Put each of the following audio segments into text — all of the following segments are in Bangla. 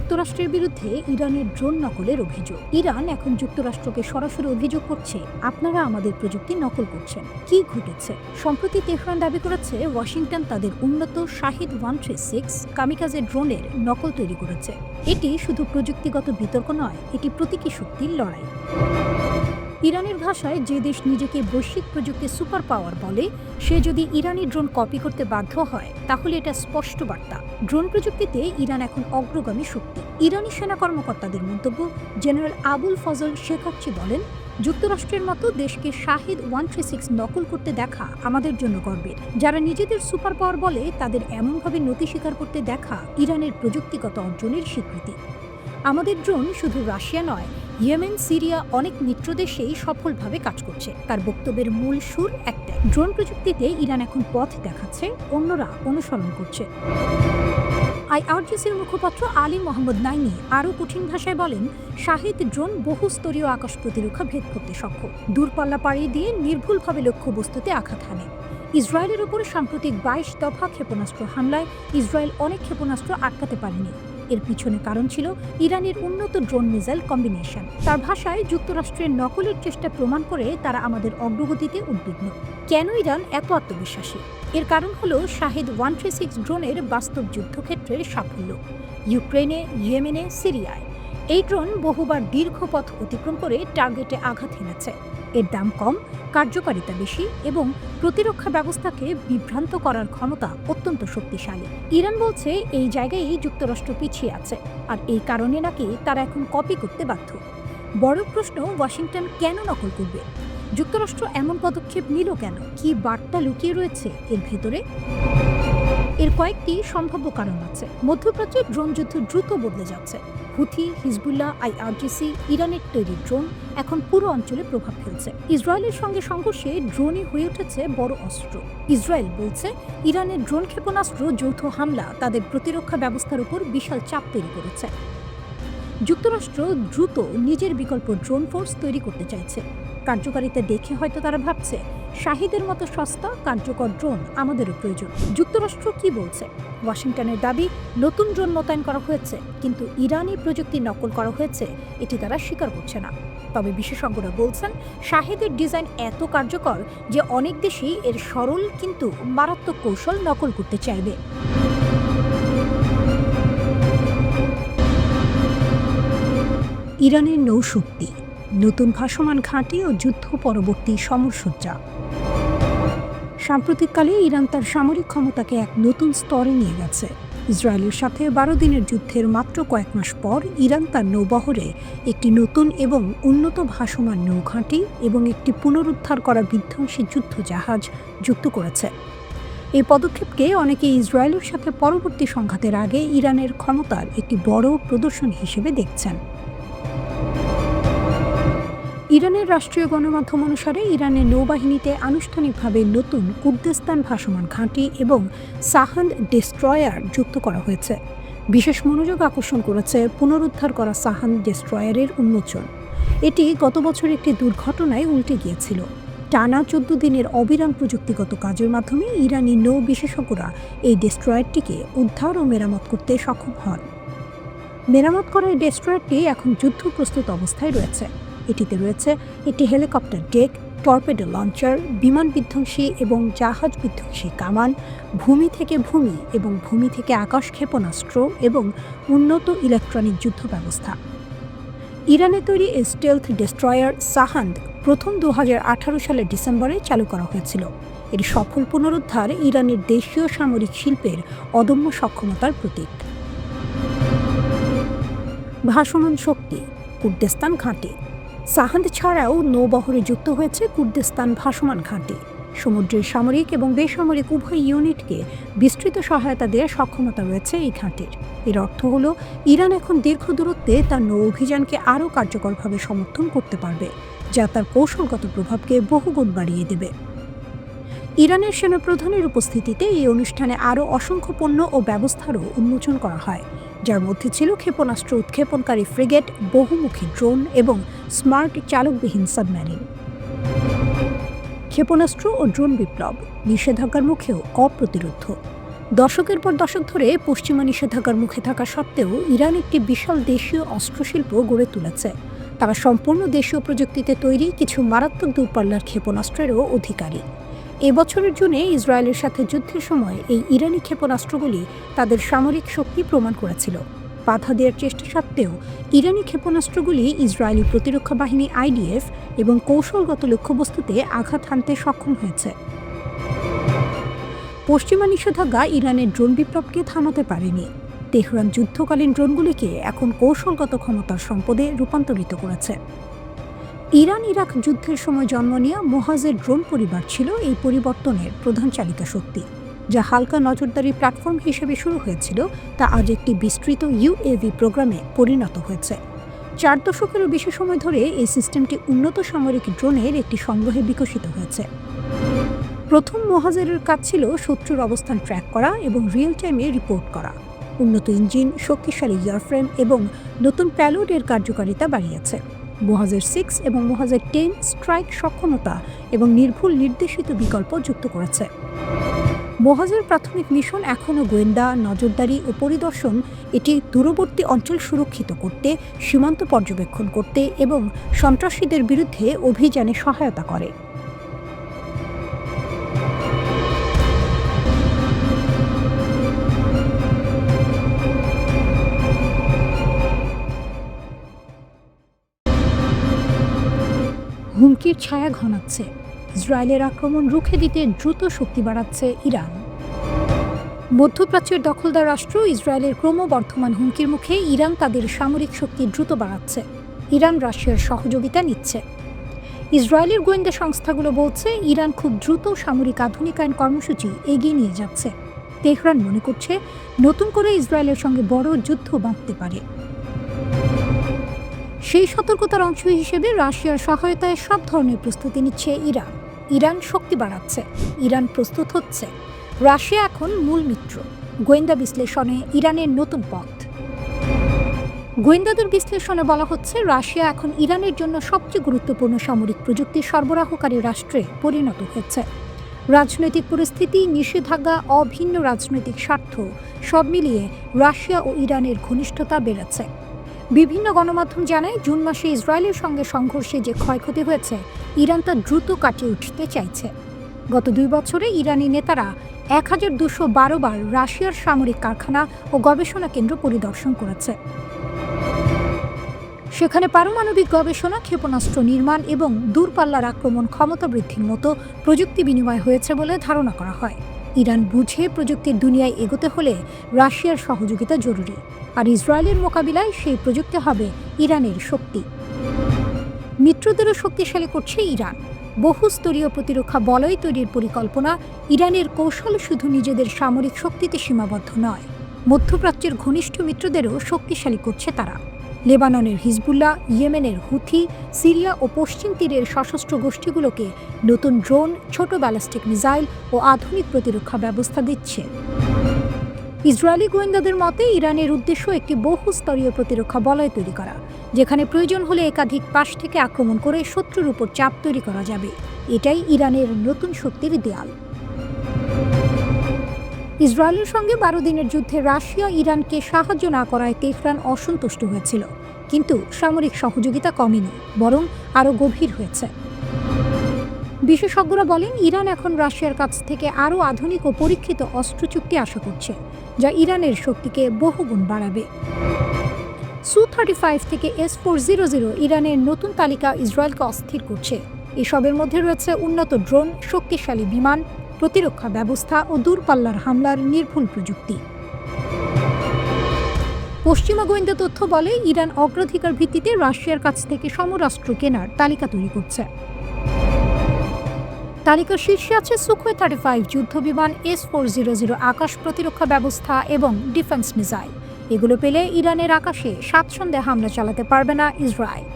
যুক্তরাষ্ট্রের বিরুদ্ধে ইরানের ড্রোন নকলের অভিযোগ। ইরান এখন যুক্তরাষ্ট্রকে সরাসরি অভিযোগ করছে, আপনারা আমাদের প্রযুক্তি নকল করছেন। কি ঘটেছে? সম্প্রতি তেহরান দাবি করেছে ওয়াশিংটন তাদের উন্নত শাহিদ 136 কামিকাজে ড্রোনের নকল তৈরি করেছে। এটি শুধু প্রযুক্তিগত বিতর্ক নয়, এটি প্রতীকী শক্তির লড়াই। ইরানের ভাষায়, যে দেশ নিজেকে বৈশ্বিক প্রযুক্তি সুপার পাওয়ার বলে, সে যদি ইরানি ড্রোন কপি করতে বাধ্য হয় তাহলে এটা স্পষ্ট বার্তা। ড্রোন প্রযুক্তিতে ইরান এখন অগ্রগামী শক্তি। ইরানি সেনা কর্মকর্তাদের মন্তব্য, জেনারেল আবুল ফজল শেখাচ্ছি বলেন, যুক্তরাষ্ট্রের মতো দেশকে শাহিদ 136 নকল করতে দেখা আমাদের জন্য গর্বের। যারা নিজেদের সুপার পাওয়ার বলে তাদের এমনভাবে নতি স্বীকার করতে দেখা ইরানের প্রযুক্তিগত অর্জনের স্বীকৃতি। আমাদের ড্রোন শুধু রাশিয়া নয়, ইয়েমেন, সিরিয়া অনেক মিত্র দেশেই সফলভাবে কাজ করছে। তার বক্তব্যের মূল সুর একটাই, ড্রোন প্রযুক্তিতে ইরান এখন পথ দেখাচ্ছে, অন্যরা অনুসরণ করছে। আইআরজিসির মুখপাত্র আলী মোহাম্মদ নাইমি আরও কঠিন ভাষায় বলেন, শাহিদ ড্রোন বহুস্তরীয় আকাশ প্রতিরক্ষা ভেদ করতে সক্ষম, দূরপাল্লা পাড়ি দিয়ে নির্ভুলভাবে লক্ষ্যবস্তুতে আঘাত হানে। ইসরায়েলের উপর সাম্প্রতিক 22 দফা ক্ষেপণাস্ত্র হামলায় ইসরায়েল অনেক ক্ষেপণাস্ত্র আটকাতে পারেনি। এর পিছনে কারণ ছিল ইরানের উন্নত ড্রোন মিসাইল কম্বিনেশন। তার ভাষায়, যুক্তরাষ্ট্রের নকলের চেষ্টা প্রমাণ করে তারা আমাদের অগ্রগতিতে উদ্বিগ্ন। কেন ইরান এত আত্মবিশ্বাসী? এর কারণ হলো শাহিদ 136 ড্রোনের বাস্তব যুদ্ধক্ষেত্রের সাফল্য। ইউক্রেনে, ইয়েমেনে, সিরিয়ায় এই ড্রোন বহুবার দীর্ঘ পথ অতিক্রম করে টার্গেটে আঘাত হেনেছে। এর দাম কম, কার্যকারিতা বেশি এবং প্রতিরক্ষা ব্যবস্থাকে বিভ্রান্ত করার ক্ষমতা অত্যন্ত শক্তিশালী। ইরান বলছে এই জায়গায় যুক্তরাষ্ট্র পিছিয়ে আছে, আর এই কারণে নাকি তারা এখন কপি করতে বাধ্য। বড় প্রশ্ন, ওয়াশিংটন কেন নকল করবে? যুক্তরাষ্ট্র এমন পদক্ষেপ নিল কেন? কি বার্তা লুকিয়ে রয়েছে এর ভেতরে? এর কয়েকটি সম্ভাব্য কারণ আছে। মধ্যপ্রাচ্যে ড্রোন যুদ্ধ দ্রুত বদলে যাচ্ছে। হুথি, হিজবুল্লাহ, আইআরজিসি, ইরানের তৈরি ড্রোন এখন পুরো অঞ্চলে প্রভাব ফেলছে। ইসরায়েলের সঙ্গে সংঘর্ষে ড্রোনই হয়ে উঠেছে বড় অস্ত্র। ইসরায়েল বলছে, ইরানের ড্রোন ক্ষেপণাস্ত্র যৌথ হামলা তাদের প্রতিরক্ষা ব্যবস্থার উপর বিশাল চাপ তৈরি করেছে। যুক্তরাষ্ট্র দ্রুত নিজের বিকল্প ড্রোন ফোর্স তৈরি করতে চাইছে। কার্যকারিতা দেখে হয়তো তারা ভাবছে, শাহিদের মতো সস্তা কার্যকর ড্রোন আমাদেরও প্রয়োজন। যুক্তরাষ্ট্র কি বলছে? ওয়াশিংটনের দাবি, নতুন ড্রোন মোতায়েন করা হয়েছে, কিন্তু ইরানি প্রযুক্তি নকল করা হয়েছে এটি তারা স্বীকার করছে না। তবে বিশেষজ্ঞরা বলছেন, শাহিদের ডিজাইন এত কার্যকর যে অনেক দেশই এর সরল কিন্তু মারাত্মক কৌশল নকল করতে চাইবে। ইরানের নৌশক্তি, নতুন ভাসমান ঘাঁটি ও যুদ্ধ পরবর্তী সমরসজ্জা। সাম্প্রতিককালে ইরান তার সামরিক ক্ষমতাকে এক নতুন স্তরে নিয়ে গেছে। ইসরায়েলের সাথে 12 দিনের যুদ্ধের মাত্র কয়েক মাস পর ইরান তার নৌবহরে একটি নতুন এবং উন্নত ভাসমান নৌঘাঁটি এবং একটি পুনরুদ্ধার করা বিধ্বংসী যুদ্ধ জাহাজ যুক্ত করেছে। এই পদক্ষেপকে অনেকে ইসরায়েলের সাথে পরবর্তী সংঘাতের আগে ইরানের ক্ষমতার একটি বড় প্রদর্শন হিসেবে দেখছেন। ইরানের রাষ্ট্রীয় গণমাধ্যম অনুসারে ইরানের নৌবাহিনীতে আনুষ্ঠানিকভাবে নতুন কুর্দিস্তান ভাসমান ঘাঁটি এবং সাহান্দ ডেস্ট্রয়ার যুক্ত করা হয়েছে। বিশেষ মনোযোগ আকর্ষণ করেছে পুনরুদ্ধার করা সাহান্দ ডেস্ট্রয়ারের উন্মোচন। এটি গত বছর একটি দুর্ঘটনায় উল্টে গিয়েছিল। টানা 14 দিনের অবিরাম প্রযুক্তিগত কাজের মাধ্যমে ইরানি নৌ বিশেষজ্ঞরা এই ডেস্ট্রয়ারটিকে উদ্ধার ও মেরামত করতে সক্ষম হন। মেরামত করা এই ডেস্ট্রয়ারটি এখন যুদ্ধ প্রস্তুত অবস্থায় রয়েছে। এটিতে রয়েছে একটি হেলিকপ্টার ডেক, টর্পেডো লঞ্চার, বিমান বিধ্বংসী এবং জাহাজ বিধ্বংসী কামান, ভূমি থেকে ভূমি এবং ভূমি থেকে আকাশ ক্ষেপণাস্ত্র এবং উন্নত ইলেকট্রনিক যুদ্ধ ব্যবস্থা। ইরানে তৈরি এই স্টেলথ ডেস্ট্রয়ার সাহান্দ প্রথম 2018 সালের ডিসেম্বরে চালু করা হয়েছিল। এর সফল পুনরুদ্ধার ইরানের দেশীয় সামরিক শিল্পের অদম্য সক্ষমতার প্রতীক। ভাসমান শক্তি, কুর্দিস্তান ঘাঁটি। সাহান্দ ছাড়াও নৌবহরে যুক্ত হয়েছে কুর্দিস্তান ভাসমান ঘাঁটি। সমুদ্রের সামরিক এবং বেসামরিক উভয় ইউনিটকে বিস্তৃত সহায়তা দেওয়ার সক্ষমতা রয়েছে এই ঘাঁটির। এর অর্থ হল, ইরান এখন দীর্ঘ দূরত্বে তার নৌ অভিযানকে আরও কার্যকরভাবে সমর্থন করতে পারবে, যা তার কৌশলগত প্রভাবকে বহুগুণ বাড়িয়ে দেবে। ইরানের সেনাপ্রধানের উপস্থিতিতে এই অনুষ্ঠানে আরও অসংখ্য পণ্য ও ব্যবস্থারও উন্মোচন করা হয়, যার মধ্যে ছিল ক্ষেপণাস্ত্র উৎক্ষেপণকারী ফ্রিগেট, বহুমুখী ড্রোন এবং স্মার্ট চালকবিহীন সাবমেরিন। ক্ষেপণাস্ত্র ও ড্রোন বিপ্লব নিষেধাজ্ঞার মুখেও অপ্রতিরোধ্য। দশকের পর দশক ধরে পশ্চিমা নিষেধাজ্ঞার মুখে থাকা সত্ত্বেও ইরান একটি বিশাল দেশীয় অস্ত্রশিল্প গড়ে তুলেছে। তারা সম্পূর্ণ দেশীয় প্রযুক্তিতে তৈরি কিছু মারাত্মক দূরপাল্লার ক্ষেপণাস্ত্রেরও অধিকারী। এবছরের জুনে ইসরায়েলের সাথে যুদ্ধের সময় এই ইরানি ক্ষেপণাস্ত্রগুলি তাদের সামরিক শক্তি প্রমাণ করেছিল। বাধা দেওয়ার চেষ্টা সত্ত্বেও ইরানি ক্ষেপণাস্ত্রগুলি ইসরায়েলি প্রতিরক্ষা বাহিনী IDF এবং কৌশলগত লক্ষ্যবস্তুতে আঘাত হানতে সক্ষম হয়েছে। পশ্চিমা নিষেধাজ্ঞা ইরানের ড্রোন বিপ্লবকে থামাতে পারেনি। তেহরান যুদ্ধকালীন ড্রোনগুলিকে এখন কৌশলগত ক্ষমতার সম্পদে রূপান্তরিত করেছে। ইরান ইরাক যুদ্ধের সময় জন্ম নেওয়া মোহাজের ড্রোন পরিবার ছিল এই পরিবর্তনের প্রধান চালিকা শক্তি। যা হালকা নজরদারি প্ল্যাটফর্ম হিসেবে শুরু হয়েছিল তা আজ একটি বিস্তৃত UAV প্রোগ্রামে পরিণত হয়েছে। 4 দশকেরও বেশি সময় ধরে এই সিস্টেমটি উন্নত সামরিক ড্রোনের একটি সংগ্রহে বিকশিত হয়েছে। প্রথম মোহাজেরের কাজ ছিল শত্রুর অবস্থান ট্র্যাক করা এবং রিয়েল টাইমে রিপোর্ট করা। উন্নত ইঞ্জিন, শক্তিশালী এয়ারফ্রেম এবং নতুন প্যালোডের কার্যকারিতা বাড়িয়েছে। মোহাজের 6 এবং মোহাজের 10 স্ট্রাইক সক্ষমতা এবং নির্ভুল নির্দেশিত বিকল্প যুক্ত করেছে। মোহাজের প্রাথমিক মিশন এখনও গোয়েন্দা, নজরদারি ও পরিদর্শন। এটি দূরবর্তী অঞ্চল সুরক্ষিত করতে, সীমান্ত পর্যবেক্ষণ করতে এবং সন্ত্রাসীদের বিরুদ্ধে অভিযানে সহায়তা করে। হুমকির ছায়া ঘনাচ্ছে। ইসরায়েলের আক্রমণ রুখে দিতে দ্রুত শক্তি বাড়াচ্ছে ইরান। মধ্যপ্রাচ্যের দখলদার রাষ্ট্র ইসরায়েলের ক্রমবর্ধমান হুমকির মুখে ইরান তাদের সামরিক শক্তি দ্রুত বাড়াচ্ছে। ইরান রাশিয়ার সহযোগিতা নিচ্ছে। ইসরায়েলের গোয়েন্দা সংস্থাগুলো বলছে ইরান খুব দ্রুত সামরিক আধুনিকায়ন কর্মসূচি এগিয়ে নিয়ে যাচ্ছে। তেহরান মনে করছে নতুন করে ইসরায়েলের সঙ্গে বড় যুদ্ধ বাঁধতে পারে। সেই সতর্কতার অংশ হিসেবে রাশিয়ার সহায়তায় সব ধরনের প্রস্তুতি নিচ্ছে ইরান। ইরান শক্তি বাড়াচ্ছে, ইরান প্রস্তুত হচ্ছে। রাশিয়া এখন মূল মিত্র। গোয়েন্দা বিশ্লেষণে ইরানের নতুন পথ। গোয়েন্দাদের বিশ্লেষণে বলা হচ্ছে রাশিয়া এখন ইরানের জন্য সবচেয়ে গুরুত্বপূর্ণ সামরিক প্রযুক্তি সরবরাহকারী রাষ্ট্রে পরিণত হয়েছে। রাজনৈতিক পরিস্থিতি, নিষেধাজ্ঞা, অভিন্ন রাজনৈতিক স্বার্থ সব মিলিয়ে রাশিয়া ও ইরানের ঘনিষ্ঠতা বেড়েছে। বিভিন্ন গণমাধ্যম জানায় জুন মাসে ইসরায়েলের সঙ্গে সংঘর্ষে যে ক্ষয়ক্ষতি হয়েছে ইরান তা দ্রুত কাটিয়ে উঠতে চাইছে। গত 2 বছরে ইরানি নেতারা 1212 বার রাশিয়ার সামরিক কারখানা ও গবেষণা কেন্দ্র পরিদর্শন করেছে। সেখানে পারমাণবিক গবেষণা, ক্ষেপণাস্ত্র নির্মাণ এবং দূরপাল্লার আক্রমণ ক্ষমতা বৃদ্ধির মতো প্রযুক্তি বিনিময় হয়েছে বলে ধারণা করা হয়। ইরান বুঝে প্রযুক্তির দুনিয়ায় এগোতে হলে রাশিয়ার সহযোগিতা জরুরি, আর ইসরায়েলের মোকাবিলায় সেই প্রযুক্তি হবে ইরানের শক্তি। মিত্রদেরও শক্তিশালী করছে ইরান। বহুস্তরীয় প্রতিরক্ষা বলয় তৈরির পরিকল্পনা। ইরানের কৌশল শুধু নিজেদের সামরিক শক্তিতে সীমাবদ্ধ নয়, মধ্যপ্রাচ্যের ঘনিষ্ঠ মিত্রদেরও শক্তিশালী করছে তারা। লেবাননের হিজবুল্লাহ, ইয়েমেনের হুথি, সিরিয়া ও পশ্চিম তীরের সশস্ত্র গোষ্ঠীগুলোকে নতুন ড্রোন, ছোট ব্যালিস্টিক মিসাইল ও আধুনিক প্রতিরক্ষা ব্যবস্থা দিচ্ছে। ইসরায়েলি গোয়েন্দাদের মতে ইরানের উদ্দেশ্য একটি বহুস্তরীয় প্রতিরক্ষা বলয় তৈরি করা, যেখানে প্রয়োজন হলে একাধিক পাশ থেকে আক্রমণ করে শত্রুর উপর চাপ তৈরি করা যাবে। এটাই ইরানের নতুন শক্তির দেয়াল। ইসরায়েলের সঙ্গে 12 দিনের যুদ্ধে রাশিয়া ইরানকে সাহায্য না করায় তেহরান অসন্তুষ্ট হয়েছিল, কিন্তু সামরিক সহযোগিতা কমেনি, বরং আরও গভীর হয়েছে। বিশেষজ্ঞরা বলেন ইরান এখন রাশিয়ার কাছ থেকে আরও আধুনিক ও পরীক্ষিত অস্ত্র চুক্তি আশা করছে, যা ইরানের শক্তিকে বহুগুণ বাড়াবে। Su-35 থেকে S-400 ইরানের নতুন তালিকা ইসরায়েলকে অস্থির করছে। এসবের মধ্যে রয়েছে উন্নত ড্রোন, শক্তিশালী বিমান, প্রতিরক্ষা ব্যবস্থা ও দূরপাল্লার হামলার নির্ভুল প্রযুক্তি। পশ্চিমা গোয়েন্দা তথ্য বলে ইরান অগ্রাধিকার ভিত্তিতে রাশিয়ার কাছ থেকে সমরাস্ত্র কেনার তালিকা তৈরি করছে। তালিকার শীর্ষে আছে Su-35 যুদ্ধবিমান, S-400 আকাশ প্রতিরক্ষা ব্যবস্থা এবং ডিফেন্স মিসাইল। এগুলো পেলে ইরানের আকাশে স্বাচ্ছন্দ্যে হামলা চালাতে পারবে না ইসরায়েল।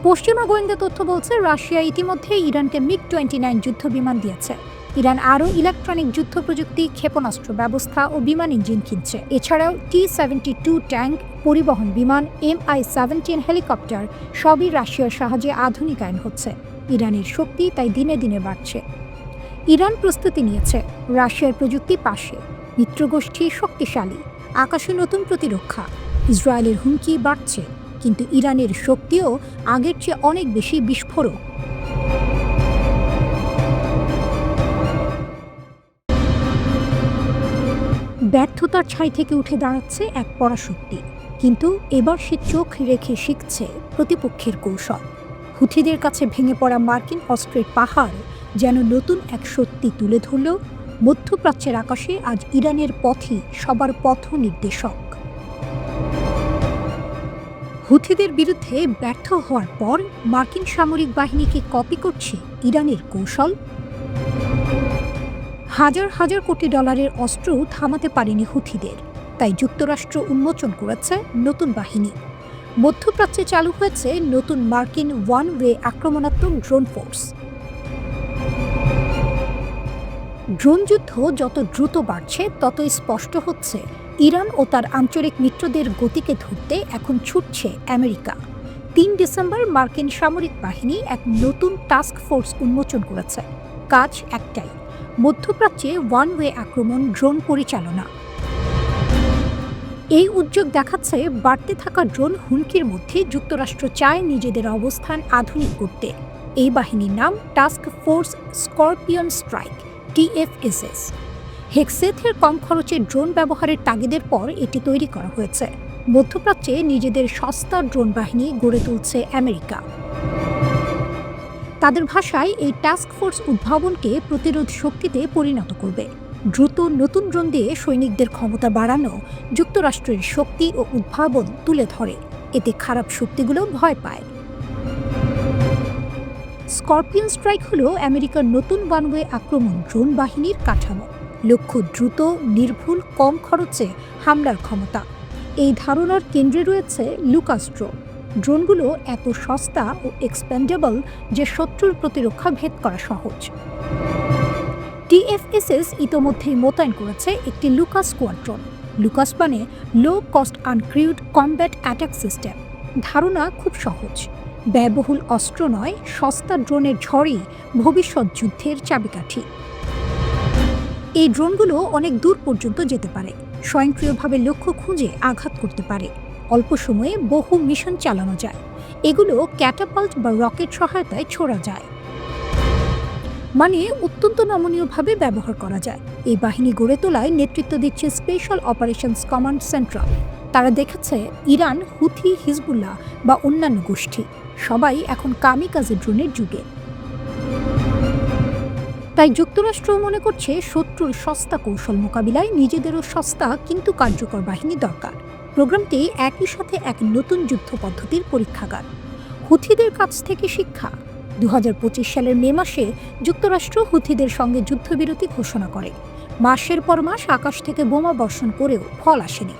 পশ্চিমা গোয়েন্দা তথ্য বলছে রাশিয়া ইতিমধ্যে ইরানকে MiG-29 যুদ্ধবিমান দিয়েছে। ইরান আরও ইলেকট্রনিক যুদ্ধ প্রযুক্তি, ক্ষেপণাস্ত্র ব্যবস্থা ও বিমান ইঞ্জিন কিনছে। এছাড়াও T-72 ট্যাঙ্ক, পরিবহন বিমান, Mi-17 হেলিকপ্টার সবই রাশিয়ার সাহায্যে আধুনিকায়ন হচ্ছে। ইরানের শক্তি তাই দিনে দিনে বাড়ছে। ইরান প্রস্তুতি নিয়েছে, রাশিয়ার প্রযুক্তি পাশে, মিত্রগোষ্ঠী শক্তিশালী, আকাশে নতুন প্রতিরক্ষা। ইসরায়েলের হুমকি বাড়ছে, কিন্তু ইরানের শক্তিও আগের চেয়ে অনেক বেশি বিস্ফোরক। ব্যর্থতার ছাই থেকে উঠে দাঁড়াচ্ছে এক পরাশক্তি, কিন্তু এবার সে চোখ রেখে শিখছে প্রতিপক্ষের কৌশল। হুথিদের কাছে ভেঙে পড়া মার্কিন অস্ত্রের পাহাড় যেন নতুন এক সত্যি তুলে ধরল, মধ্যপ্রাচ্যের আকাশে আজ ইরানের পথই সবার পথ নির্দেশক। হুথিদের বিরুদ্ধে ব্যর্থ হওয়ার পর মার্কিন সামরিক বাহিনীকে কপি করছে ইরানের কৌশল। হাজার হাজার কোটি ডলারের অস্ত্র থামাতে পারেনি হুথিদের, তাই যুক্তরাষ্ট্র উন্মোচন করেছে নতুন বাহিনী। মধ্যপ্রাচ্যে চালু হয়েছে নতুন মার্কিন ওয়ান ওয়ে আক্রমণাত্মক ড্রোন ফোর্স। ড্রোন যুদ্ধ যত দ্রুত বাড়ছে, ততই স্পষ্ট হচ্ছে ইরান ও তার আঞ্চলিক মিত্রদের গতিকে ধরতে এখন ছুটছে আমেরিকা। ৩ ডিসেম্বর মার্কিন সামরিক বাহিনী এক নতুন টাস্ক ফোর্স উন্মোচন করেছে। কাজ একটাই, মধ্যপ্রাচ্যে ওয়ান ওয়ে আক্রমণ ড্রোন পরিচালনা। এই উদ্যোগ দেখাচ্ছে বাড়তে থাকা ড্রোন হুমকির মধ্যে যুক্তরাষ্ট্র চায় নিজেদের অবস্থান আধুনিক করতে। এই বাহিনীর নাম task force scorpion strike, TFSS। হেক্সেথের কম খরচে ড্রোন ব্যবহারের তাগিদের পর এটি তৈরি করা হয়েছে। মধ্যপ্রাচ্যে নিজেদের সস্তা ড্রোন বাহিনী গড়ে তুলছে আমেরিকা। তাদের ভাষায় এই টাস্ক ফোর্স উদ্ভাবনকে প্রতিরোধ শক্তিতে পরিণত করবে। দ্রুত নতুন ড্রোন দিয়ে সৈনিকদের ক্ষমতা বাড়ানো যুক্তরাষ্ট্রের শক্তি ও উদ্ভাবন তুলে ধরে, এতে খারাপ শক্তিগুলো ভয় পায়। স্করপিয়ন স্ট্রাইক হল আমেরিকার নতুন ওয়ানওয়ে আক্রমণ ড্রোন বাহিনীর কাঠামো। লক্ষ্য দ্রুত, নির্ভুল, কম খরচে হামলার ক্ষমতা। এই ধারণার কেন্দ্রে রয়েছে লুকাস ড্রোন। ড্রোনগুলো এত সস্তা ও এক্সপেন্ডেবল যে শত্রুর প্রতিরক্ষা ভেদ করা সহজ। TFSS ইতোমধ্যেই মোতায়েন করেছে একটি লুকাস স্কোয়াড্রন। লুকাস মানে low cost uncrewed combat attack system. ধারণা খুব সহজ, ব্যয়বহুল অস্ত্র নয়, সস্তা ড্রোনের ঝড়ই ভবিষ্যৎ যুদ্ধের চাবিকাঠি। এই ড্রোনগুলো অনেক দূর পর্যন্ত যেতে পারে, স্বয়ংক্রিয়ভাবে লক্ষ্য খুঁজে আঘাত করতে পারে, অল্প সময়ে বহু মিশন চালানো যায়। এগুলো ক্যাটাপাল্ট বা রকেট সহায়তায় ছোড়া যায়, মানে অত্যন্ত নমনীয়ভাবে ব্যবহার করা যায়। এই বাহিনী গড়ে তোলায় নেতৃত্ব দিচ্ছে স্পেশাল অপারেশনস কমান্ড সেন্ট্রাল। তারা দেখেছে ইরান, হুথি, হিজবুল্লাহ বা অন্যান্য গোষ্ঠী সবাই এখন কামিকাজে ড্রোনের যুগে। তাই যুক্তরাষ্ট্র মনে করছে শত্রুর সস্তা কৌশল মোকাবিলায় নিজেদেরও সস্তা কিন্তু কার্যকর বাহিনী দরকার। প্রোগ্রামটি একই সাথে এক নতুন যুদ্ধ পদ্ধতির পরীক্ষাগার। হুথিদের কাছ থেকে শিক্ষা। 2025 সালের মে মাসে যুক্তরাষ্ট্র হুথিদের সঙ্গে যুদ্ধবিরতি ঘোষণা করে। মাসের পর মাস আকাশ থেকে বোমা বর্ষণ করেও ফল আসেনি।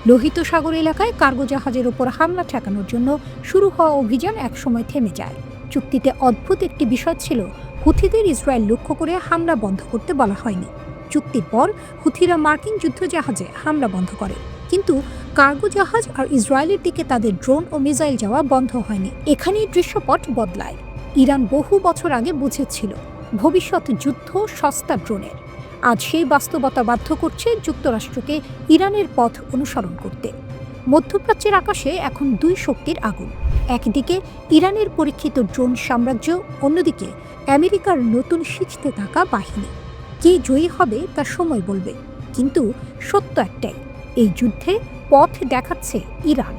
লোহিত সাগর এলাকায় কার্গো জাহাজের ওপর হামলা ঠেকানোর জন্য শুরু হওয়া অভিযান একসময় থেমে যায়। চুক্তিতে অদ্ভুত একটি বিষয় ছিল, হুথিদের ইসরায়েল লক্ষ্য করে হামলা বন্ধ করতে বলা হয়নি। চুক্তির পর হুথিরা মার্কিন যুদ্ধজাহাজে হামলা বন্ধ করে, কিন্তু কার্গো জাহাজ আর ইসরায়েলের দিকে তাদের ড্রোন ও মিসাইল যাওয়া বন্ধ হয়নি। এখানেই দৃশ্যপট বদলায়। ইরান বহু বছর আগে বুঝেছিল ভবিষ্যৎ যুদ্ধ সস্তা ড্রোনের। আজ সেই বাস্তবতা বাধ্য করছে যুক্তরাষ্ট্রকে ইরানের পথ অনুসরণ করতে। মধ্যপ্রাচ্যের আকাশে এখন দুই শক্তির আগুন। একদিকে ইরানের পরীক্ষিত ড্রোন সাম্রাজ্য, অন্যদিকে আমেরিকার নতুন শিখতে থাকা বাহিনী। কে জয়ী হবে তা সময় বলবে, কিন্তু সত্য একটাই, এই যুদ্ধে পথ দেখাচ্ছে ইরান।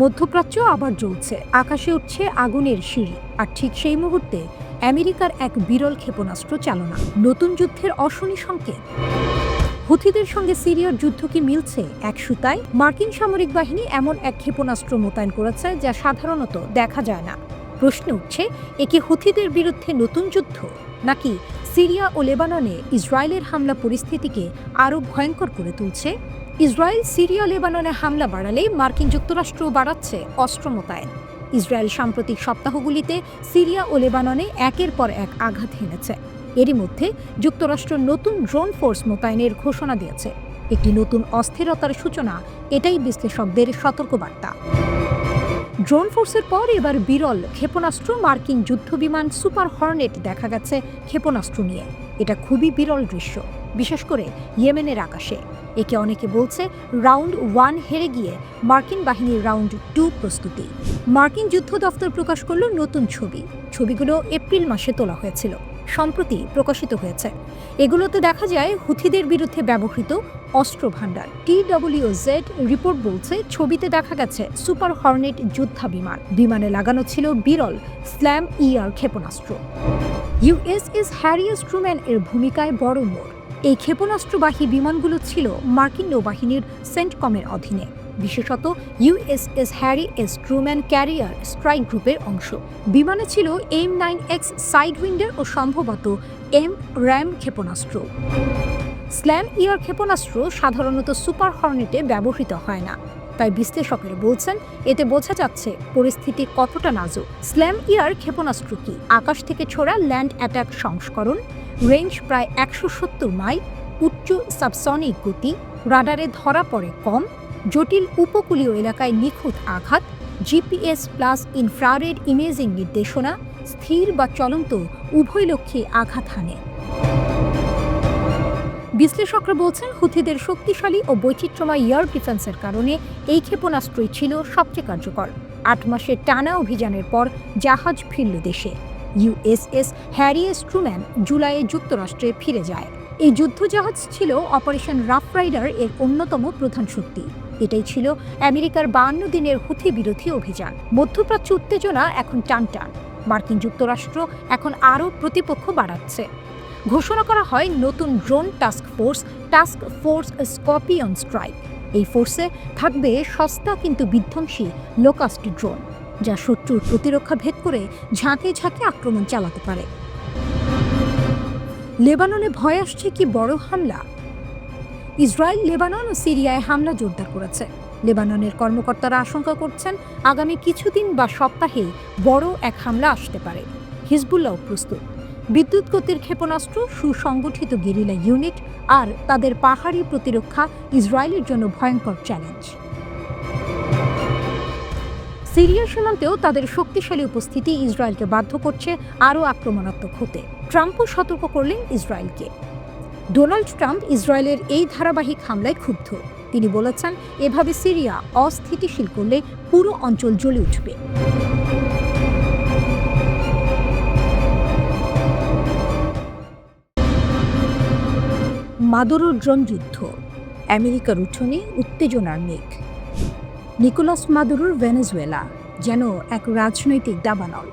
মধ্যপ্রাচ্য আবার জ্বলছে, আকাশে উঠছে আগুনের সিঁড়ি। আর ঠিক সেই মুহূর্তে আমেরিকার এক বিরল ক্ষেপণাস্ত্র চালনা, নতুন যুদ্ধের অশনি সংকেত। হুথিদের সঙ্গে সিরিয়ার যুদ্ধ কি মিলছে এক সুতায়? মার্কিন সামরিক বাহিনী এমন এক ক্ষেপণাস্ত্র মোতায়েন করেছে যা সাধারণত দেখা যায় না। প্রশ্ন উঠছে, এ কি হুথিদের বিরুদ্ধে নতুন যুদ্ধ, নাকি সিরিয়া ও লেবাননে ইসরায়েলের হামলা পরিস্থিতিকে আরও ভয়ঙ্কর করে তুলছে? ইসরায়েল সিরিয়া লেবাননে হামলা বাড়ালে মার্কিন যুক্তরাষ্ট্র বাড়াচ্ছে অস্ত্র মোতায়েন। ইসরায়েল সাম্প্রতিক সপ্তাহগুলিতে সিরিয়া ও লেবাননে একের পর এক আঘাত হেনেছে। এরই মধ্যে যুক্তরাষ্ট্র নতুন ড্রোন ফোর্স মোতায়েনের ঘোষণা দিয়েছে। একটি নতুন অস্থিরতার সূচনা, এটাই বিশ্লেষকদের সতর্কবার্তা। ড্রোন ফোর্সের পর এবার বিরল ক্ষেপণাস্ত্র মার্কিন যুদ্ধবিমান সুপার হর্নেট দেখা গেছে ক্ষেপণাস্ত্র নিয়ে। এটা খুবই বিরল দৃশ্য, বিশেষ করে ইয়েমেনের আকাশে। একে অনেকে বলছে রাউন্ড 1 হেরে গিয়ে মার্কিন বাহিনীর রাউন্ড 2 প্রস্তুতি। মার্কিন যুদ্ধ দফতর প্রকাশ করল নতুন ছবিগুলো এপ্রিল মাসে তোলা হয়েছিল, সম্প্রতি প্রকাশিত হয়েছে। এগুলোতে দেখা যায় হুথিদের বিরুদ্ধে ব্যবহৃত অস্ত্র ভাণ্ডার। TWZ রিপোর্ট বলছে ছবিতে দেখা গেছে সুপার হর্নেট যুদ্ধবিমান, বিমানে লাগানো ছিল বিরল স্ল্যাম ER ক্ষেপণাস্ত্র। USS হ্যারি এস ট্রুম্যান এর ভূমিকায় বড় মোড়। এই ক্ষেপণাস্ত্রবাহী বিমানগুলো ছিল মার্কিন নৌবাহিনীর সেন্টকমের অধীনে, বিশেষত USS Harry S Truman career strike গ্রুপের অংশ। বিমানে ছিল M9X সাইডউইন্ডার ও সম্ভবত M-RAM ক্ষেপণাস্ত্র। স্ল্যাম ER ক্ষেপণাস্ত্র সাধারণত সুপার হর্নেটে ব্যবহৃত হয় না, তাই বিশ্লেষকেরা বলছেন এতে বোঝা যাচ্ছে পরিস্থিতি কতটা নাজুক। স্ল্যাম ER ক্ষেপণাস্ত্র কি আকাশ থেকে ছোড়া ল্যান্ড অ্যাটাক সংস্করণ, রেঞ্জ প্রায় 170 মাইল, উচ্চ সাবসনিক গতি, রাডারে ধরা পড়ে কম, জটিল উপকূলীয় এলাকায় নিখুঁত আঘাত, GPS প্লাস ইনফ্রারেড ইমেজিং নির্দেশনা, স্থির বা চলন্ত উভয় লক্ষ্যে আঘাত হানে। বিশ্লেষকরা বলছেন হুথিদের শক্তিশালী ও বৈচিত্র্যময় এয়ার ডিফেন্সের কারণে এই ক্ষেপণাস্ত্রই ছিল সবচেয়ে কার্যকর। 8 মাসের টানা অভিযানের পর জাহাজ ফিরল দেশে। USS হ্যারি এস ট্রুম্যান জুলাইয়ে যুক্তরাষ্ট্রে ফিরে যায়। এই যুদ্ধজাহাজ ছিল অপারেশন রাফ রাইডার এর অন্যতম প্রধান শক্তি। এটাই ছিল আমেরিকার 52 দিনের হুথি বিরোধী অভিযান। মধ্যপ্রাচ্য উত্তেজনা এখন টানটান। মার্কিন যুক্তরাষ্ট্র এখন আরও প্রতিপক্ষ বাড়াচ্ছে। ঘোষণা করা হয় নতুন drone task force scorpion strike. এই ফোর্সে থাকবে সস্তা কিন্তু বিধ্বংসী লোকাস্ট ড্রোন, যা শত্রুর প্রতিরক্ষা ভেদ করে ঝাঁকে ঝাঁকে আক্রমণ চালাতে পারে। লেবাননে ভয় আসছে কি বড় হামলা? ইসরায়েল লেবানন ও সিরিয়ায় হামলা জোরদার করেছে। লেবাননের কর্মকর্তারা আশঙ্কা করছেন আগামী কিছুদিন বা সপ্তাহে বড় এক হামলা আসতে পারে। হিজবুল্লাহ প্রস্তুত। বিদ্যুৎ গতির ক্ষেপণাস্ত্র, সুসংগঠিত গেরিলা ইউনিট আর তাদের পাহাড়ি প্রতিরক্ষা ইসরায়েলের জন্য ভয়ঙ্কর চ্যালেঞ্জ। সিরিয়া সীমান্তেও তাদের শক্তিশালী উপস্থিতি ইসরায়েলকে বাধ্য করছে আরও আক্রমণাত্মক হতে। ট্রাম্পও সতর্ক করলেন ইসরায়েলকে। ডোনাল্ড ট্রাম্প ইসরায়েলের এই ধারাবাহিক হামলায় ক্ষুব্ধ। তিনি বলেছেন এভাবে সিরিয়া অস্থিতিশীল করলে পুরো অঞ্চল জ্বলে উঠবে। মাদুরো ড্রোন যুদ্ধ, আমেরিকার উঠোনে উত্তেজনার মেঘ। নিকোলাস মাদুরোর ভেনেজুয়েলা যেন এক রাজনৈতিক দাবানল।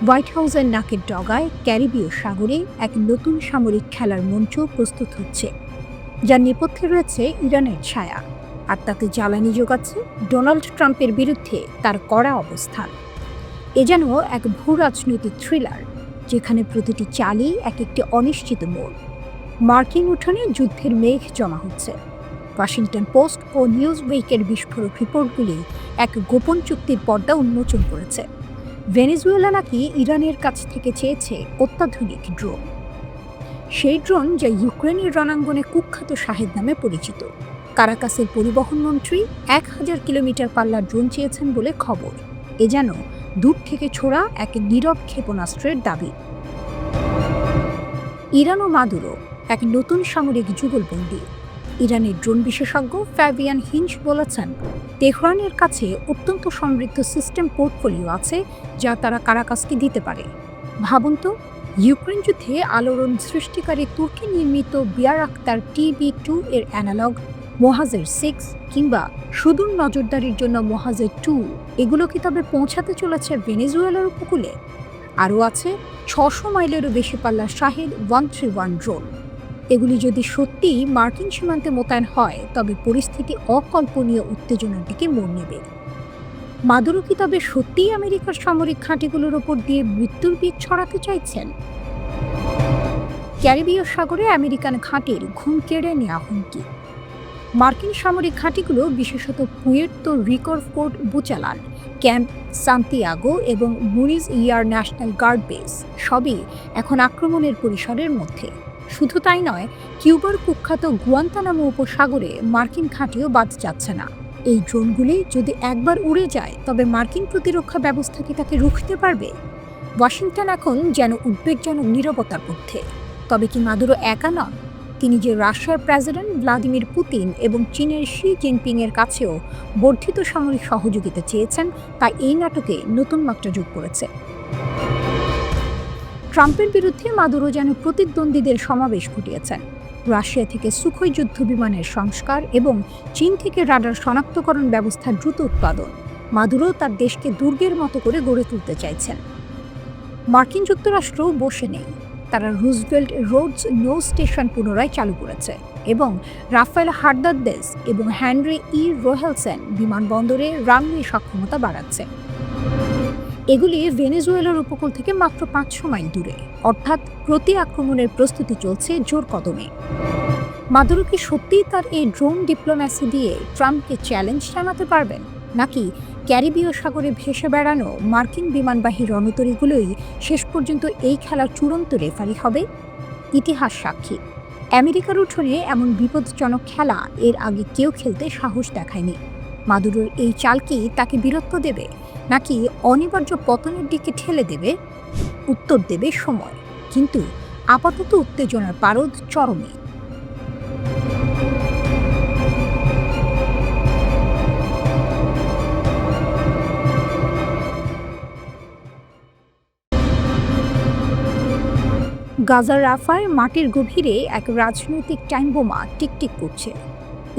হোয়াইট হাউসের নাকের ডগায় ক্যারিবীয় সাগরে এক নতুন সামরিক খেলার মঞ্চ প্রস্তুত হচ্ছে, যার নেপথ্যে রয়েছে ইরানের ছায়া, আর তাতে জ্বালানি যোগাচ্ছে ডোনাল্ড ট্রাম্পের বিরুদ্ধে তার কড়া অবস্থান। এ যেন এক ভূ রাজনৈতিক থ্রিলার, যেখানে প্রতিটি চালই এক একটি অনিশ্চিত মোড়। মার্কিন উঠোনে যুদ্ধের মেঘ জমা হচ্ছে। ওয়াশিংটন পোস্ট ও নিউজউইকের বিস্ফোরক রিপোর্টগুলি এক গোপন চুক্তির পর্দা উন্মোচন করেছে। ভেনেজুয়েলা নাকি ইরানের কাছ থেকে চেয়েছে অত্যাধুনিক ড্রোন, সেই ড্রোন যা ইউক্রেনের রণাঙ্গনে কুখ্যাত শাহেদ নামে পরিচিত। কারাকাসের পরিবহন মন্ত্রী 1000 কিলোমিটার পাল্লার ড্রোন চেয়েছেন বলে খবর। এ যেন দূর থেকে ছোড়া এক নীরব ক্ষেপণাস্ত্রের দাবি। ইরান ও মাদুরো এক নতুন সামরিক যুগলবন্দি। ইরানের ড্রোন বিশেষজ্ঞ ফ্যাবিয়ান হিঞ্চ বলেছেন তেহরানের কাছে অত্যন্ত সমৃদ্ধ সিস্টেম পোর্টফোলিও আছে যা তারা কারাকাসকে দিতে পারে। ভাবুন তো, ইউক্রেন যুদ্ধে আলোড়ন সৃষ্টিকারী তুর্কি নির্মিত বিয়ারাক্তার TB2 এর অ্যানালগ মোহাজের 6 কিংবা সুদূর নজরদারির জন্য মোহাজের 2, এগুলো কি তবে পৌঁছাতে চলেছে ভেনেজুয়েলার উপকূলে? আরও আছে 600 মাইলেরও বেশি পাল্লার শাহেদ 131 ড্রোন। এগুলি যদি সত্যিই মার্কিন সীমান্তে মোতায়েন হয় তবে পরিস্থিতি অকল্পনীয় উত্তেজনার দিকে মোড় নেবে। মাদুরো কি তবে সত্যিই আমেরিকার সামরিক ঘাঁটিগুলোর ওপর দিয়ে মৃত্যুর বীজ ছড়াতে চাইছেন? ক্যারিবীয় সাগরে আমেরিকান ঘাঁটির ঘুম কেড়ে নেওয়া হুমকি। মার্কিন সামরিক ঘাঁটিগুলো, বিশেষত পুয়ের্তো রিকোর ফোর্ট বুচালান, ক্যাম্প সান্তিয়াগো এবং মুনিজ এয়ার ন্যাশনাল গার্ড বেস সবই এখন আক্রমণের পরিসরের মধ্যে। শুধু তাই নয়, কিউবার কুখ্যাত গুয়ান্তানামো উপসাগরে মার্কিন ঘাঁটিও বাদ যাচ্ছে না। এই ড্রোনগুলি যদি একবার উড়ে যায় তবে মার্কিন প্রতিরক্ষা ব্যবস্থা কি তাকে রুখতে পারবে? ওয়াশিংটন এখন যেন উদ্বেগজনক নীরবতার মধ্যে। তবে কি মাদুরো একা নন? তিনি যে রাশিয়ার প্রেসিডেন্ট ভ্লাদিমির পুতিন এবং চীনের শি জিনপিংয়ের কাছেও বর্ধিত সামরিক সহযোগিতা চেয়েছেন, তা এই নাটকে নতুন মাত্রা যোগ করেছে। ট্রাম্পের বিরুদ্ধে মাদুরো যেন প্রতিদ্বন্দ্বীদের সমাবেশ ঘটিয়েছেন। রাশিয়া থেকে সুখোই যুদ্ধ বিমানের সংস্কার এবং চীন থেকে রাডার শনাক্তকরণ ব্যবস্থার দ্রুত উৎপাদন। মাদুরো তার দেশকে দুর্গের মতো করে গড়ে তুলতে চাইছেন। মার্কিন যুক্তরাষ্ট্র বসে নেই। তারা রুজভেল্ট রোডস নৌ স্টেশন পুনরায় চালু করেছে এবং রাফায়েল হার্নান্দেজ এবং হেনরি ই রোহেলসেন বিমানবন্দরে রানওয়ে সক্ষমতা বাড়াচ্ছে। এগুলি ভেনেজুয়েলার উপকূল থেকে মাত্র 500 মাইল দূরে, অর্থাৎ প্রতি আক্রমণের প্রস্তুতি চলছে জোর কদমে। মাদুরো কি সত্যিই তার এই ড্রোন ডিপ্লোম্যাসি দিয়ে ট্রাম্পকে চ্যালেঞ্জ জানাতে পারবেন, নাকি ক্যারিবীয় সাগরে ভেসে বেড়ানো মার্কিন বিমানবাহী রণতরীগুলোই শেষ পর্যন্ত এই খেলার চূড়ান্ত রেফারি হবে? ইতিহাস সাক্ষী, আমেরিকার উঠোনে এমন বিপজ্জনক খেলা এর আগে কেউ খেলতে সাহস দেখায়নি। মাদুরোর এই চাল কি তাকে বীরত্ব দেবে, নাকি অনিবার্য পতনের দিকে ঠেলে দেবে? উত্তর দেবে সময়। কিন্তু আপাতত উত্তেজনার পারদ চরমে। গাজার রাফায় মাটির গভীরে এক রাজনৈতিক টাইম বোমা টিকটিক করছে।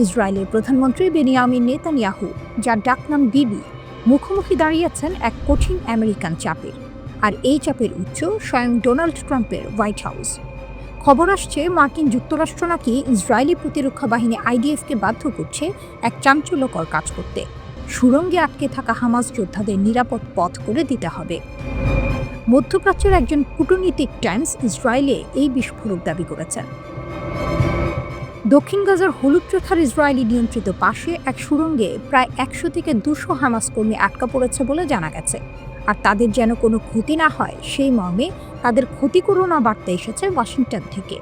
ইসরায়েলের প্রধানমন্ত্রী বেনিয়ামিন নেতানিয়াহু, যার ডাকনাম বিবি, মুখোমুখি দাঁড়িয়েছেন এক কঠিন আমেরিকান চাপের। আর এই চাপের উৎস স্বয়ং ডোনাল্ড ট্রাম্পের হোয়াইট হাউস। খবর আসছে মার্কিন যুক্তরাষ্ট্র নাকি ইসরায়েলি প্রতিরক্ষা বাহিনী আইডিএফকে বাধ্য করছে এক চাঞ্চল্যকর কাজ করতে। সুড়ঙ্গে আটকে থাকা হামাস যোদ্ধাদের নিরাপদ পথ করে দিতে হবে। মধ্যপ্রাচ্যের একজন কূটনীতিক টাইমস ইসরায়েলে এই বিস্ফোরক দাবি করেছেন। দক্ষিণ গাজার হলুদ রেখার ইসরায়েলি নিয়ন্ত্রিত পাশে এক সুড়ঙ্গে প্রায় 100 থেকে 200 হামাস কর্মী আটকা পড়েছে বলে জানা গেছে। আর তাদের যেন কোনো ক্ষতি না হয় সেই মর্মে তাদের ক্ষতিপূরণ বার্তা এসেছে ওয়াশিংটন থেকে।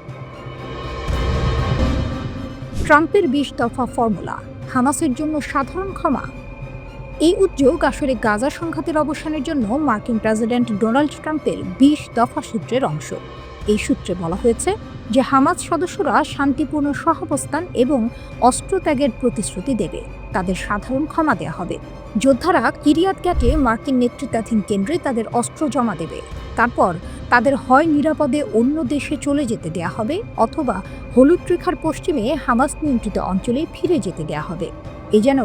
ট্রাম্পের 20 দফা ফর্মুলা, হামাসের জন্য সাধারণ ক্ষমা। এই উদ্যোগ আসলে গাজা সংঘাতের অবসানের জন্য মার্কিন প্রেসিডেন্ট ডোনাল্ড ট্রাম্পের 20 দফা সূত্রের অংশ। এই সূত্রে বলা হয়েছে যে হামাস সদস্যরা শান্তিপূর্ণ সহাবস্থান এবং অস্ত্র ত্যাগের প্রতিশ্রুতি দেবে, তাদের সাধারণ ক্ষমা দেওয়া হবে। যোদ্ধারা কিরিয়াত গ্যাটে মার্কিন নেতৃত্বাধীন কেন্দ্রে তাদের অস্ত্র জমা দেবে। তারপর তাদের হয় নিরাপদে অন্য দেশে চলে যেতে দেয়া হবে, অথবা হলুদ রেখার পশ্চিমে হামাস নিয়ন্ত্রিত অঞ্চলে ফিরে যেতে দেয়া হবে। এ যেন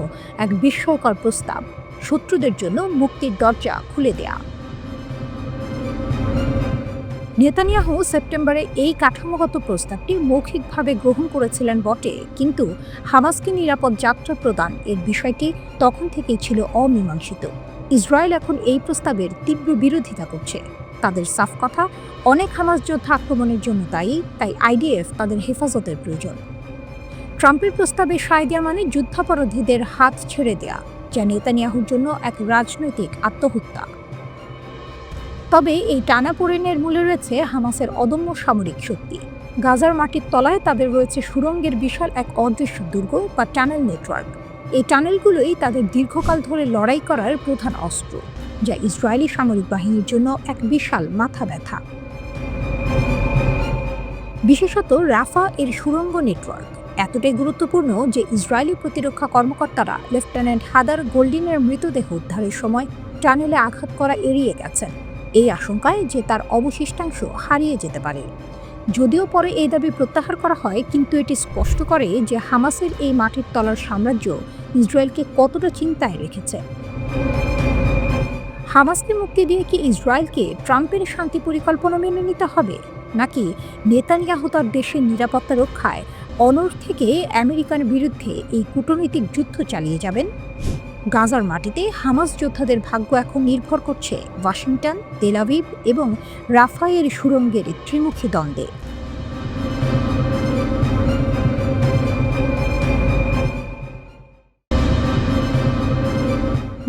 এক বিস্ময়কর প্রস্তাব, শত্রুদের জন্য মুক্তির দরজা খুলে দেয়া। নেতানিয়াহু সেপ্টেম্বরে এই কাঠামোগত প্রস্তাবটি মৌখিকভাবে গ্রহণ করেছিলেন বটে, কিন্তু হামাসকে নিরাপদ যাত্রা প্রদান এর বিষয়টি তখন থেকেই ছিল অমীমাংসিত। ইসরায়েল এখন এই প্রস্তাবের তীব্র বিরোধিতা করছে। তাদের সাফ কথা, অনেক হামাস যোদ্ধা আক্রমণের জন্য দায়ী, তাই আইডিএফ তাদের হেফাজতের প্রয়োজন। ট্রাম্পের প্রস্তাবে সায় দেওয়া মানে যুদ্ধাপরাধীদের হাত ছেড়ে দেয়া, যা নেতানিয়াহুর জন্য এক রাজনৈতিক আত্মহত্যা। তবে এই টানাপোড়েনের মূলে রয়েছে হামাসের অদম্য সামরিক শক্তি। গাজার মাটির তলায় তাদের রয়েছে সুড়ঙ্গের বিশাল এক অদৃশ্য দুর্গ বা টানেল নেটওয়ার্ক। এই টানেলগুলোই তাদের দীর্ঘকাল ধরে লড়াই করার প্রধান অস্ত্র, যা ইসরায়েলি সামরিক বাহিনীর জন্য এক বিশাল মাথা ব্যথা। বিশেষত রাফা এর সুড়ঙ্গ নেটওয়ার্ক এতটাই গুরুত্বপূর্ণ যে ইসরায়েলি প্রতিরক্ষা কর্মকর্তারা লেফটেন্যান্ট হাদার গোল্ডিনের মৃতদেহ উদ্ধারের সময় টানেলে আঘাত করা এড়িয়ে গেছেন, এই আশঙ্কায় যে তার অবশিষ্টাংশ হারিয়ে যেতে পারে। যদিও পরে এই দাবি প্রত্যাহার করা হয়, কিন্তু এটি স্পষ্ট করে যে হামাসের এই মাটির তলার সাম্রাজ্য ইসরায়েলকে কতটা চিন্তায় রেখেছে। হামাসকে মুক্তি দিয়ে কি ইসরায়েলকে ট্রাম্পের শান্তি পরিকল্পনা মেনে নিতে হবে, নাকি নেতানিয়াহু তার দেশের নিরাপত্তা রক্ষায় অনড় থেকে আমেরিকার বিরুদ্ধে এই কূটনৈতিক যুদ্ধ চালিয়ে যাবেন? গাজার মাটিতে হামাস যোদ্ধাদের ভাগ্য এখন নির্ভর করছে ওয়াশিংটন, তেল আভিভ এবং রাফায়ের সুড়ঙ্গের ত্রিমুখী দ্বন্দ্বে।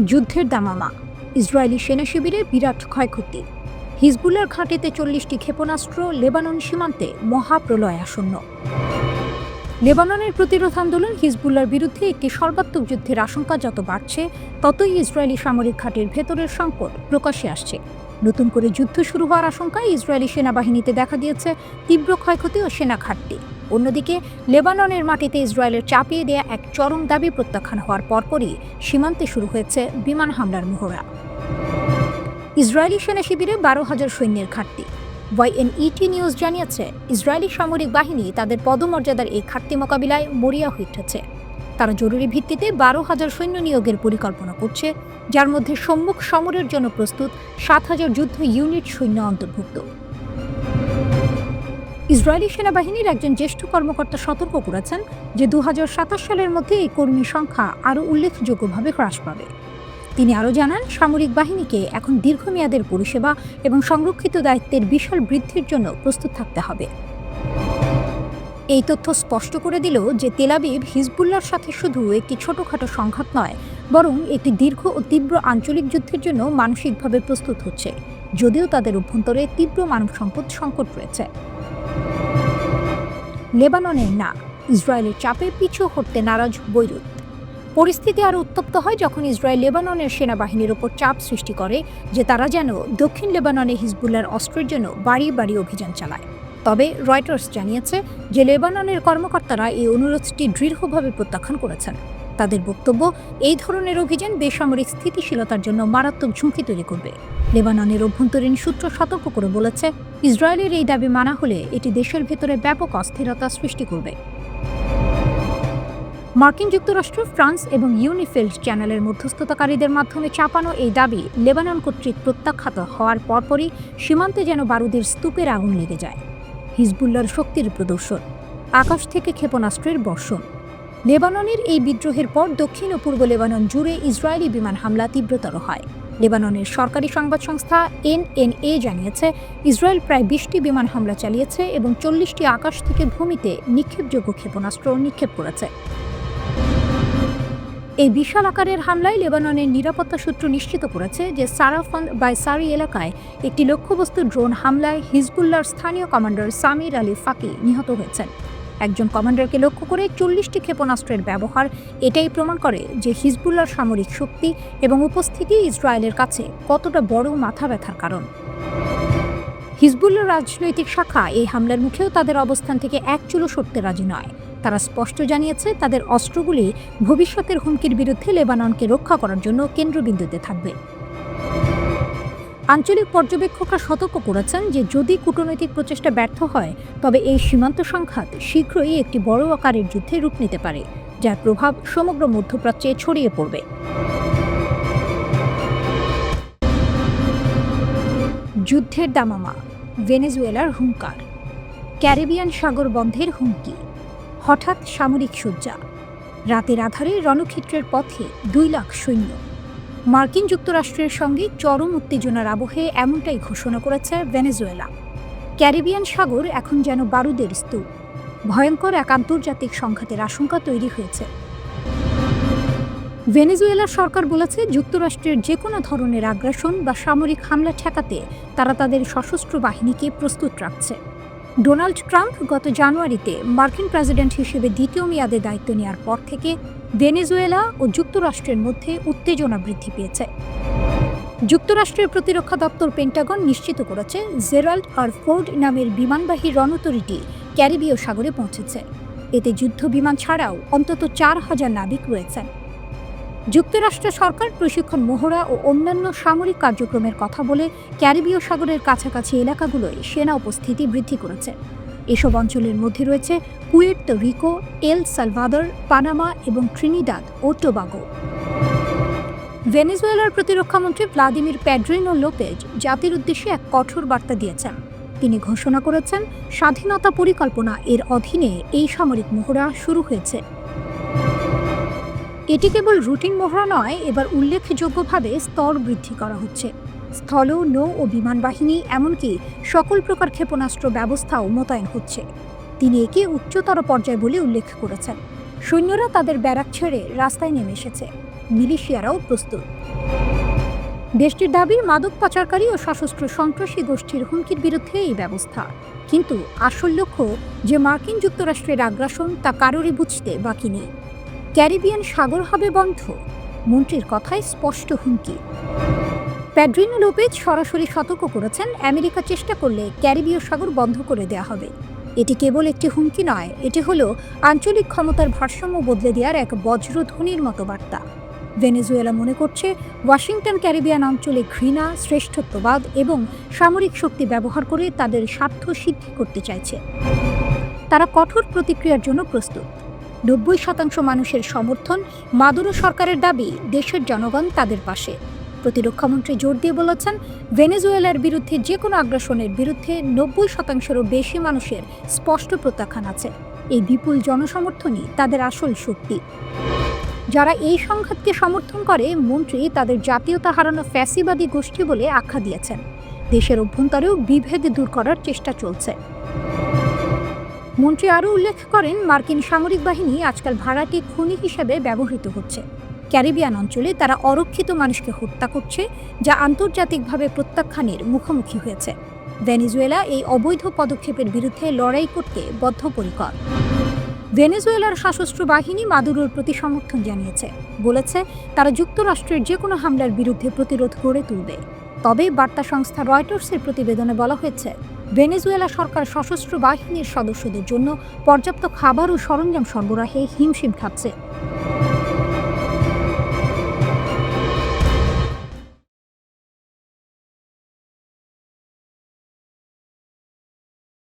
যুদ্ধের দামামা, ইসরায়েলি সেনা শিবিরে বিরাট ক্ষয়ক্ষতি। হিজবুল্লাহর ঘাঁটিতে 40টি ক্ষেপণাস্ত্র, লেবানন সীমান্তে মহাপ্রলয় আসন্ন। লেবাননের প্রতিরোধ আন্দোলন হিজবুল্লাহর বিরুদ্ধে একটি সর্বাত্মক যুদ্ধের আশঙ্কা যত বাড়ছে, ততই ইসরায়েলি সামরিক ঘাঁটির ভেতরের সংকট প্রকাশ্যে আসছে। নতুন করে যুদ্ধ শুরু হওয়ার আশঙ্কায় ইসরায়েলি সেনাবাহিনীতে দেখা দিয়েছে তীব্র ক্ষয়ক্ষতি ও সেনা ঘাটতি। অন্যদিকে লেবাননের মাটিতে ইসরায়েলের চাপিয়ে দেয়া এক চরম দাবি প্রত্যাখ্যান হওয়ার পরপরই সীমান্তে শুরু হয়েছে বিমান হামলার মহড়া। ইসরায়েলি সেনা শিবিরে 12,000 সৈন্যের ঘাটতি। YNET নিউজ জানিয়েছে, ইসরায়েলি সামরিক বাহিনী তাদের পদমর্যাদার এই ঘাটতি মোকাবিলায় মরিয়া হয়ে উঠেছে। তারা জরুরি ভিত্তিতে 12,000 সৈন্য নিয়োগের পরিকল্পনা করছে, যার মধ্যে সম্মুখ সমরের জন্য প্রস্তুত 7,000 যুদ্ধ ইউনিট সৈন্য অন্তর্ভুক্ত। ইসরায়েলি সেনাবাহিনীর একজন জ্যেষ্ঠ কর্মকর্তা সতর্ক করেছেন যে 2027 সালের মধ্যে এই কর্মী সংখ্যা আরও উল্লেখযোগ্যভাবে হ্রাস পাবে। তিনি আরও জানান, সামরিক বাহিনীকে এখন দীর্ঘমেয়াদের পরিষেবা এবং সংরক্ষিত দায়িত্বের বিশাল বৃদ্ধির জন্য প্রস্তুত থাকতে হবে। এই তথ্য স্পষ্ট করে দিল যে তেল আবিব হিজবুল্লাহর সাথে শুধু একটি ছোটখাটো সংঘাত নয়, বরং একটি দীর্ঘ ও তীব্র আঞ্চলিক যুদ্ধের জন্য মানসিকভাবে প্রস্তুত হচ্ছে, যদিও তাদের অভ্যন্তরে তীব্র মানব সম্পদ সংকট রয়েছে। লেবাননের না, ইসরায়েলের চাপে পিছু হটতে নারাজ বৈরুত। পরিস্থিতি আরও উত্তপ্ত হয় যখন ইসরায়েল লেবাননের সেনাবাহিনীর ওপর চাপ সৃষ্টি করে যে তারা যেন দক্ষিণ লেবাননে হিজবুল্লাহর অস্ত্রের জন্য বাড়ি বাড়ি অভিযান চালায়। তবে রয়টার্স জানিয়েছে যে লেবাননের কর্মকর্তারা এই অনুরোধটি দৃঢ়ভাবে প্রত্যাখ্যান করেছেন। তাদের বক্তব্য, এই ধরনের অভিযান বেসামরিক স্থিতিশীলতার জন্য মারাত্মক ঝুঁকি তৈরি করবে। লেবাননের অভ্যন্তরীণ সূত্র সতর্ক করে বলেছে, ইসরায়েলের এই দাবি মানা হলে এটি দেশের ভেতরে ব্যাপক অস্থিরতা সৃষ্টি করবে। মার্কিন যুক্তরাষ্ট্র, ফ্রান্স এবং ইউনিফিল্ড চ্যানেলের মধ্যস্থতাকারীদের মাধ্যমে চাপানো এই দাবি লেবানন কর্তৃক প্রত্যাখ্যাত হওয়ার পরপরই সীমান্তে যেন বারুদের স্তূপের আগুন লেগে যায়। হিজবুল্লাহর শক্তির প্রদর্শন, আকাশ থেকে ক্ষেপণাস্ত্রের বর্ষণ। লেবাননের এই বিদ্রোহের পর দক্ষিণ ও পূর্ব লেবানন জুড়ে ইসরায়েলি বিমান হামলা তীব্রতর হয়। লেবাননের সরকারি সংবাদ সংস্থা NNA জানিয়েছে, ইসরায়েল প্রায় 20টি বিমান হামলা চালিয়েছে এবং 40টি আকাশ থেকে ভূমিতে নিক্ষেপযোগ্য ক্ষেপণাস্ত্র নিক্ষেপ করেছে। এই বিশাল আকারের হামলায় লেবাননের নিরাপত্তা সূত্র নিশ্চিত করেছে যে সারাফান্দ বাইসারি এলাকায় একটি লক্ষ্যবস্তু ড্রোন হামলায় হিজবুল্লাহর স্থানীয় কমান্ডার সামির আলী ফাকি নিহত হয়েছেন। একজন কমান্ডারকে লক্ষ্য করে 40টি ক্ষেপণাস্ত্রের ব্যবহার এটাই প্রমাণ করে যে হিজবুল্লাহর সামরিক শক্তি এবং উপস্থিতি ইসরায়েলের কাছে কতটা বড় মাথা ব্যথার কারণ। হিজবুল্লাহর রাজনৈতিক শাখা এই হামলার মুখেও তাদের অবস্থান থেকে এক চুলো সরতে রাজি নয়। তারা স্পষ্ট জানিয়েছে, তাদের অস্ত্রগুলি ভবিষ্যতের হুমকির বিরুদ্ধে লেবাননকে রক্ষা করার জন্য কেন্দ্রবিন্দুতে থাকবে। আঞ্চলিক পর্যবেক্ষকরা সতর্ক করেছেন যে যদি কূটনৈতিক প্রচেষ্টা ব্যর্থ হয়, তবে এই সীমান্ত সংঘাত শীঘ্রই একটি বড় আকারের যুদ্ধে রূপ নিতে পারে, যার প্রভাব সমগ্র মধ্যপ্রাচ্যে ছড়িয়ে পড়বে। যুদ্ধের দামামা, ভেনেজুয়েলার হুঙ্কার, ক্যারিবিয়ান সাগর বন্ধের হুমকি, হঠাৎ সামরিক সজ্জা, রাতের আধারে রণক্ষেত্রের পথে 2 লাখ সৈন্য। মার্কিন যুক্তরাষ্ট্রের সঙ্গে চরম উত্তেজনার আবহে এমনটাই ঘোষণা করেছে ভেনেজুয়েলা। ক্যারিবিয়ান সাগর এখন যেন বারুদের স্তূপ। ভয়ঙ্কর এক আন্তর্জাতিক সংঘাতের আশঙ্কা তৈরি হয়েছে। ভেনেজুয়েলার সরকার বলেছে, যুক্তরাষ্ট্রের যে কোনো ধরনের আগ্রাসন বা সামরিক হামলা ঠেকাতে তারা তাদের সশস্ত্র বাহিনীকে প্রস্তুত রাখছে। ডোনাল্ড ট্রাম্প গত জানুয়ারিতে মার্কিন প্রেসিডেন্ট হিসেবে দ্বিতীয় মেয়াদে দায়িত্ব নেওয়ার পর থেকে ভেনেজুয়েলা ও যুক্তরাষ্ট্রের মধ্যে উত্তেজনা বৃদ্ধি পেয়েছে। যুক্তরাষ্ট্রের প্রতিরক্ষা দপ্তর পেন্টাগন নিশ্চিত করেছে, জেরাল্ড আর ফোর্ড নামের বিমানবাহী রণতরীটি ক্যারিবীয় সাগরে পৌঁছেছে। এতে যুদ্ধ বিমান ছাড়াও অন্তত 4,000 নাবিক রয়েছেন। যুক্তরাষ্ট্র সরকার প্রশিক্ষণ মহড়া ও অন্যান্য সামরিক কার্যক্রমের কথা বলে ক্যারিবীয় সাগরের কাছাকাছি এলাকাগুলোয় সেনা উপস্থিতি বৃদ্ধি করেছে। এসব অঞ্চলের মধ্যে রয়েছে Puerto Rico, El Salvador, Panama এবং ট্রিনিদাদ ও টোবাগো। ভেনেজুয়েলার প্রতিরক্ষামন্ত্রী ভ্লাদিমির প্যাড্রিনো লোপেজ জাতির উদ্দেশ্যে এক কঠোর বার্তা দিয়েছেন। তিনি ঘোষণা করেছেন, স্বাধীনতা পরিকল্পনা এর অধীনে এই সামরিক মহড়া শুরু হয়েছে। এটি কেবল রুটিন মহড়া নয়, এবার উল্লেখযোগ্যভাবে স্তর বৃদ্ধি করা হচ্ছে। স্থল, নৌ ও বিমান বাহিনী, এমনকি সকল প্রকার ক্ষেপণাস্ত্র ব্যবস্থাও মোতায়েন হচ্ছে। তিনি একে উচ্চতর পর্যায় বলে উল্লেখ করেছেন। সৈন্যরা তাদের ব্যারাক ছেড়ে রাস্তায় নেমে এসেছে, মিলিশিয়ারাও প্রস্তুত। দেশটির দাবি, মাদক পাচারকারী ও সশস্ত্র সন্ত্রাসী গোষ্ঠীর হুমকির বিরুদ্ধে এই ব্যবস্থা। কিন্তু আসল লক্ষ্য যে মার্কিন যুক্তরাষ্ট্রের আগ্রাসন তা কারোরই বুঝতে বাকি নেই। ক্যারিবিয়ান সাগর হবে বন্ধ, মন্ত্রীর কথায় স্পষ্ট হুমকি। প্যাড্রিনো লোপেজ সরাসরি সতর্ক করেছেন, আমেরিকা চেষ্টা করলে ক্যারিবীয় সাগর বন্ধ করে দেওয়া হবে। এটি কেবল একটি হুমকি নয়, এটি হলো আঞ্চলিক ক্ষমতার ভারসাম্য বদলে দেওয়ার এক বজ্রধ্বনির মতো বার্তা। ভেনেজুয়েলা মনে করছে ওয়াশিংটন ক্যারিবিয়ান অঞ্চলে ঘৃণা, শ্রেষ্ঠত্ববাদ এবং সামরিক শক্তি ব্যবহার করে তাদের স্বার্থ সিদ্ধি করতে চাইছে। তারা কঠোর প্রতিক্রিয়ার জন্য প্রস্তুত। 90% মানুষের সমর্থন, মাদুরো সরকারের দাবি দেশের জনগণ তাদের পাশে। প্রতিরক্ষামন্ত্রী জোর দিয়ে বলেছেন, ভেনেজুয়েলার বিরুদ্ধে যে কোনো আগ্রাসনের বিরুদ্ধে 90%-এরও বেশি মানুষের স্পষ্ট প্রত্যাখ্যান আছে। এই বিপুল জনসমর্থনই তাদের আসল শক্তি। যারা এই সংঘাতকে সমর্থন করে, মন্ত্রী তাদের জাতীয়তা হারানো ফ্যাসিবাদী গোষ্ঠী বলে আখ্যা দিয়েছেন। দেশের অভ্যন্তরেও বিভেদ দূর করার চেষ্টা চলছে। মন্ত্রী আরও উল্লেখ করেন, মার্কিন সামরিক বাহিনী আজকাল ভাড়াটে খুনি হিসেবে ব্যবহৃত হচ্ছে। ক্যারিবিয়ান অঞ্চলে তারা অরক্ষিত মানুষকে হত্যা করছে, যা আন্তর্জাতিকভাবে প্রত্যাখ্যানের মুখোমুখি হয়েছে। ভেনেজুয়েলা এই অবৈধ পদক্ষেপের বিরুদ্ধে লড়াই করতে বদ্ধপরিকর। ভেনেজুয়েলার সশস্ত্র বাহিনী মাদুরোর প্রতি সমর্থন জানিয়েছে, বলেছে তারা যুক্তরাষ্ট্রের যে কোনো হামলার বিরুদ্ধে প্রতিরোধ গড়ে তুলবে। তবে বার্তা সংস্থা রয়টার্সের প্রতিবেদনে বলা হয়েছে, ভেনেজুয়েলা সরকার সশস্ত্র বাহিনীর সদস্যদের জন্য পর্যাপ্ত খাবার ও সরঞ্জাম সরবরাহে হিমশিম খাচ্ছে।